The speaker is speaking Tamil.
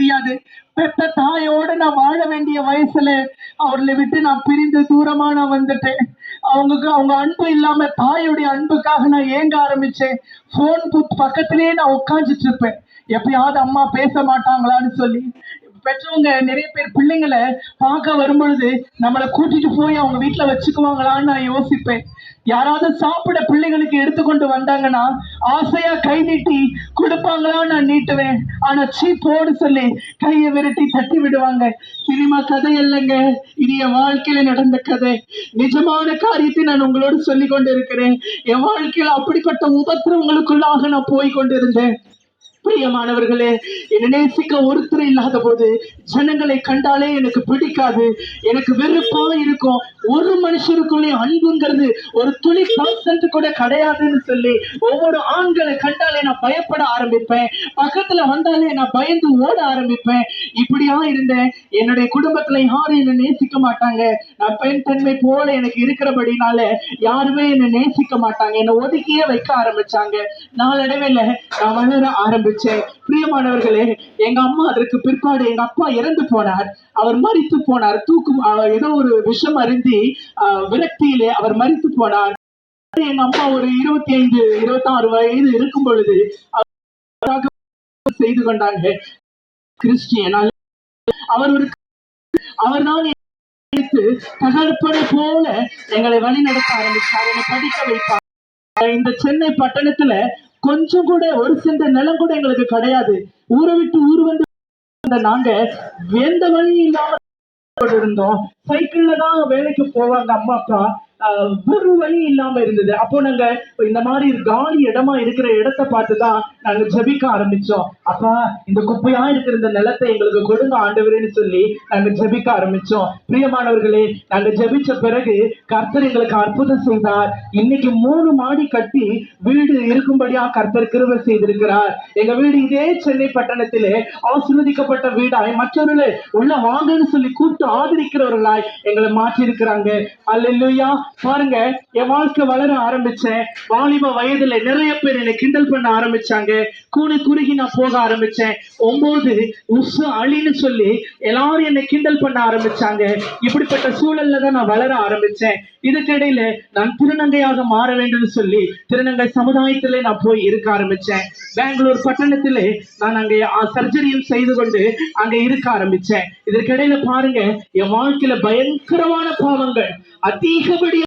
தெரியாது. பெத்த தாயோட நான் வாழ வேண்டிய வயசுல அவர்களை விட்டு நான் பிரிந்து தூரமா நான் வந்துட்டேன். அவங்க அன்பு இல்லாம தாயுடைய அன்புக்காக நான் ஏங்க ஆரம்பிச்சேன். போன் பக்கத்திலேயே நான் உட்காந்துட்டு இருப்பேன். எப்பயாவது அம்மா பேச மாட்டாங்களான்னு சொல்லி. பெற்றவங்க நிறைய பேர் பிள்ளைங்களை பார்க்க வரும்பொழுது நம்மளை கூட்டிட்டு போய் அவங்க வீட்டுல வச்சுக்குவாங்களான்னு நான் யோசிப்பேன். யாராவது சாப்பிட பிள்ளைகளுக்கு எடுத்துக்கொண்டு வந்தாங்கன்னா ஆசையா கை நீட்டி கொடுப்பாங்களான்னு நான் நீட்டுவேன். ஆனா போடு சொல்லி கையை விரட்டி தட்டி விடுவாங்க. சினிமா கதை இல்லைங்க, இது என் வாழ்க்கையில நடந்த கதை. நிஜமான காரியத்தை நான் உங்களோடு சொல்லி கொண்டு இருக்கிறேன். என் வாழ்க்கையில அப்படிப்பட்ட உபத்திரவங்களுக்குள்ளாக நான் போய் கொண்டிருந்தேன். பிரியமானவர்களே, என்னை நேசிக்க ஒருத்தர் இல்லாத போது ஜனங்களை கண்டாலே எனக்கு பிடிக்காது, எனக்கு வெறுப்பா இருக்கும். ஒரு மனுஷருக்குள்ளே அன்புங்கிறது ஒரு துளி % கூட கிடையாதுன்னு சொல்லி ஒவ்வொரு ஆண்களை கண்டாலே நான் பயப்பட ஆரம்பிப்பேன். பக்கத்துல வந்தாலே நான் பயந்து ஓட ஆரம்பிப்பேன். இப்படியா இருந்தேன். என்னுடைய குடும்பத்துல யாரும் என்னை நேசிக்க மாட்டாங்க. நான் பெண் தன்மை போல எனக்கு இருக்கிறபடினால யாருமே என்னை நேசிக்க மாட்டாங்க. என்னை ஒதுக்கியே வைக்க ஆரம்பிச்சாங்க. நாளடைவில் நான் வளர ஆரம்பிச்சேன். பிரியமானவர்களே, எங்க அம்மா அதற்கு பிற்பாடு எங்க அப்பா இறந்து போனார். அவர் மரித்து போனார். ஏதோ ஒரு விஷம் அருந்தி விரக்தியிலே அவர் மரித்து போனார். எங்க அம்மா ஒரு 25, 26 வயது இருக்கும் பொழுது செய்து கொண்டாங்க. கிறிஸ்டியன் அவர்தான் தகர்ப்பனை போல எங்களை வழி நடத்த ஆரம்பித்தார். என்னை படிக்க வைத்தார். இந்த சென்னை பட்டணத்துல கொஞ்சம் கூட ஒரு சென்ற நிலம் கூட எங்களுக்கு கிடையாது. ஊரை விட்டு ஊர் வந்து நாங்க எந்த வழி இல்லாம இருந்தோம். சைக்கிள்ல தான் வேலைக்கு போவாங்க அம்மா அப்பா. ஒரு வழி இல்லாம இருந்தது. அப்போ நாங்க இந்த மாதிரி காலி இடமா இருக்கிற இடத்தை பார்த்துதான் நாங்க ஜபிக்க ஆரம்பிச்சோம். அப்பா, இந்த குப்பையா இருக்கிற இந்த நிலத்தை எங்களுக்கு கொடுங்க ஆண்டவரேன்னு சொல்லி நாங்க ஜபிக்க ஆரம்பிச்சோம். பிரியமானவர்களே, நாங்க ஜபிச்ச பிறகு கர்த்தர் எங்களுக்கு அற்புதம் செய்தார். இன்னைக்கு 3 மாடி கட்டி வீடு இருக்கும்படியா கர்த்தர் கிருபை செய்திருக்கிறார். எங்க வீடு இதே சென்னை பட்டணத்திலே ஆசீர்வதிக்கப்பட்ட வீடாய் மற்றவர்களே உள்ள வாங்கன்னு சொல்லி கூப்பிட்டு ஆதரிக்கிறவர்களாய் எங்களை மாற்றி இருக்கிறாங்க. அல்லேலூயா. பாருங்க, என் வாழ்க்கை வளர ஆரம்பிச்சேன். வாலிப வயதுல நிறைய பேர் என்னை கிண்டல் பண்ண ஆரம்பிச்சாங்க. குறுகி நான் போக ஆரம்பிச்சேன். 9 உசு அழின்னு சொல்லி எல்லாரும் என்னை கிண்டல் பண்ண ஆரம்பிச்சாங்க. இப்படிப்பட்ட சூழல்ல தான் நான் வளர ஆரம்பிச்சேன். இதுக்கிடையில நான் திருநங்கையாக மாற வேண்டும் சொல்லி திருநங்கை சமுதாயத்திலே நான் போய் இருக்க ஆரம்பிச்சேன். பெங்களூர் பட்டணத்திலே நான் அங்கே சர்ஜரியும் செய்து கொண்டு அங்க இருக்க ஆரம்பிச்சேன். இதற்கிடையில பாருங்க, என் வாழ்க்கையில பயங்கரமான பாவங்கள் அதிகப்படி